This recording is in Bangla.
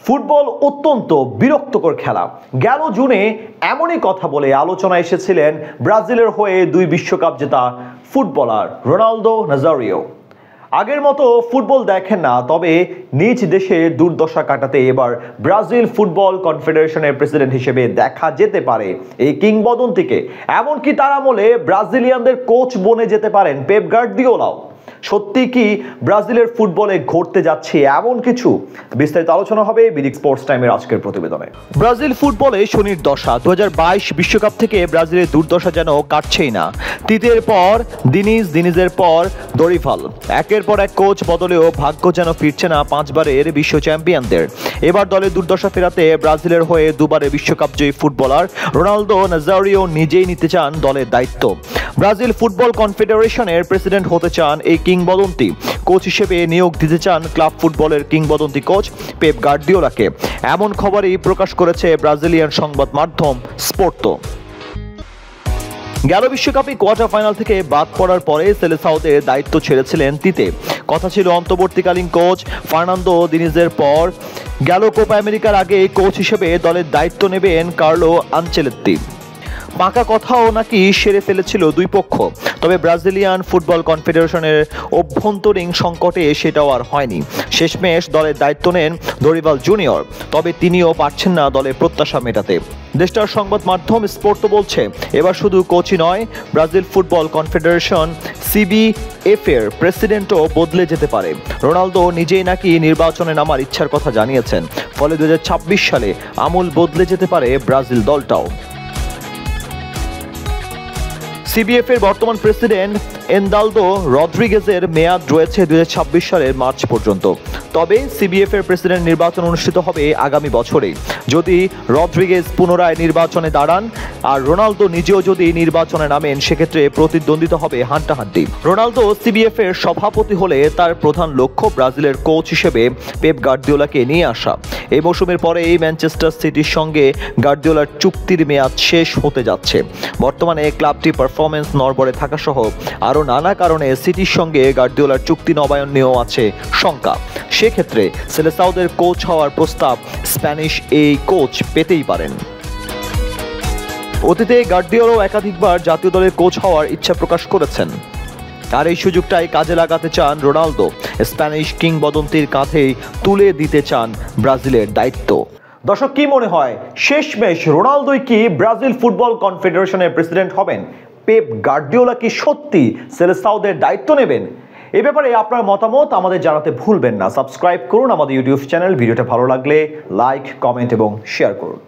ফুটবল অত্যন্ত বিরক্তকর খেলা। গেল জুনে এমনই কথা বলে আলোচনায় এসেছিলেন ব্রাজিলের হয়ে 2 বিশ্বকাপ জেতা ফুটবলার রোনালদো নাজারিও। আগের মতো ফুটবল দেখেন না, তবে নিজ দেশে দুর্দশা কাটাতে এবার ব্রাজিল ফুটবল কনফেডারেশনের প্রেসিডেন্ট হিসেবে দেখা যেতে পারে এই কিংবদন্তিকে। এমনকি তার আমলে ব্রাজিলিয়ানদের কোচ বনে যেতে পারেন পেপ গার্দিওলাও। সত্যি কি ব্রাজিলের ফুটবলে ঘটতে যাচ্ছে এমন কিছু? বিস্তারিত আলোচনা হবে বিডিক স্পোর্টস টাইমের আজকের প্রতিবেদনে। ব্রাজিল ফুটবলে শনির দশা। 2022 বিশ্বকাপ থেকে ব্রাজিলের দুর্দশা যেন কাটছেই না। তিতের পর দিনিজের পর দরিভাল, একের পর এক কোচ বদলেও ভাগ্য যেন ফিরছে না 5 বারের বিশ্ব চ্যাম্পিয়নদের। এবার দলের দুর্দশা ফেরাতে ব্রাজিলের হয়ে 2 বারে বিশ্বকাপ জয়ী ফুটবলার রোনালদো নাজারিও নিজেই নিতে চান দলের দায়িত্ব। ব্রাজিল ফুটবল কনফেডারেশনের প্রেসিডেন্ট হতে চান এই কিংবদন্তি। কোচ হিসেবে নিয়োগ দিতে চান ক্লাব ফুটবলের কিংবদন্তি কোচ পেপ গার্দিওলাকে। এমন খবরই প্রকাশ করেছে ব্রাজিলিয়ান সংবাদ মাধ্যম স্পোর্তো। গেল বিশ্বকাপে কোয়ার্টার ফাইনাল থেকে বাদ পড়ার পরে সেলেসাওদের দায়িত্ব ছেড়েছিলেন তিতে। কথা ছিল অন্তর্বর্তীকালীন কোচ ফার্নান্দো দিনিজের পর গেল কোপা আমেরিকার আগে কোচ হিসেবে দলের দায়িত্ব নেবেন কার্লো আনচেলত্তি। পাকা কথাও নাকি সেরে ফেলেছিল দুই পক্ষ, তবে ব্রাজিলিয়ান ফুটবল কনফেডারেশনের অভ্যন্তরীণ সংকটে সেটাও আর হয়নি। শেষমেশ দলের দায়িত্ব নেন দরিভাল জুনিয়র, তবে তিনিও পারছেন না দলের প্রত্যাশা মেটাতে। দেশটার সংবাদ মাধ্যম স্পোর্তো বলছে, এবার শুধু কোচই নয়, ব্রাজিল ফুটবল কনফেডারেশন CBF এর প্রেসিডেন্টও বদলে যেতে পারে। রোনালদো নিজেই নাকি নির্বাচনে নামার ইচ্ছার কথা জানিয়েছেন, ফলে 2026 সালে আমূল বদলে যেতে পারে ব্রাজিল দলটাও। CBF এর বর্তমান প্রেসিডেন্ট এনদালদো রদ্রিগেজের মেয়াদ রয়েছে 2026 সালের মার্চ পর্যন্ত। তবে CBF এর প্রেসিডেন্ট নির্বাচন অনুষ্ঠিত হবে আগামী বছরে। যদি রদ্রিগেজ পুনরায় নির্বাচনে দাঁড়ান আর রোনালদো নিজেও যদি নির্বাচনে নামেন, সেক্ষেত্রে প্রতিদ্বন্দ্বিতা হবে হাড্ডাহাড্ডি। রোনালদো CBF এর সভাপতি হলে তার প্রধান লক্ষ্য ব্রাজিলের কোচ হিসেবে পেপ গার্দিওলাকে নিয়ে আসা। এই মৌসুমের পরে এই ম্যানচেস্টার সিটির সঙ্গে গার্দিওলার চুক্তির মেয়াদ শেষ হতে যাচ্ছে। বর্তমানে ক্লাবটি পারফরমেন্স নড়বড়ে থাকা সহ আরও নানা কারণে সিটির সঙ্গে গার্দিওলার চুক্তি নবায়ন নিয়েও আছে শঙ্কা। সেক্ষেত্রে সেলেসাওদের কোচ হওয়ার প্রস্তাব স্প্যানিশ এই কোচ পেতেই পারেন। অতীতে গার্দিওলাও একাধিকবার জাতীয় দলের কোচ হওয়ার ইচ্ছা প্রকাশ করেছেন, আর এই সুযোগটাই কাজে লাগাতে চান রোনালদো। স্প্যানিশ কিংবদন্তির কাঁধেই তুলে দিতে চান ব্রাজিলের দায়িত্ব। দর্শক, কি মনে হয় শেষমেশ রোনালদোই কি ব্রাজিল ফুটবল কনফেডারেশনের প্রেসিডেন্ট হবেন? পেপ গার্দিওলা কি সত্যি সেলেসাওদের দায়িত্ব নেবেন? এ ব্যাপারে আপনার মতামত আমাদের জানাতে ভুলবেন না। সাবস্ক্রাইব করুন আমাদের ইউটিউব চ্যানেল। ভিডিওটা ভালো লাগলে লাইক, কমেন্ট এবং শেয়ার করুন।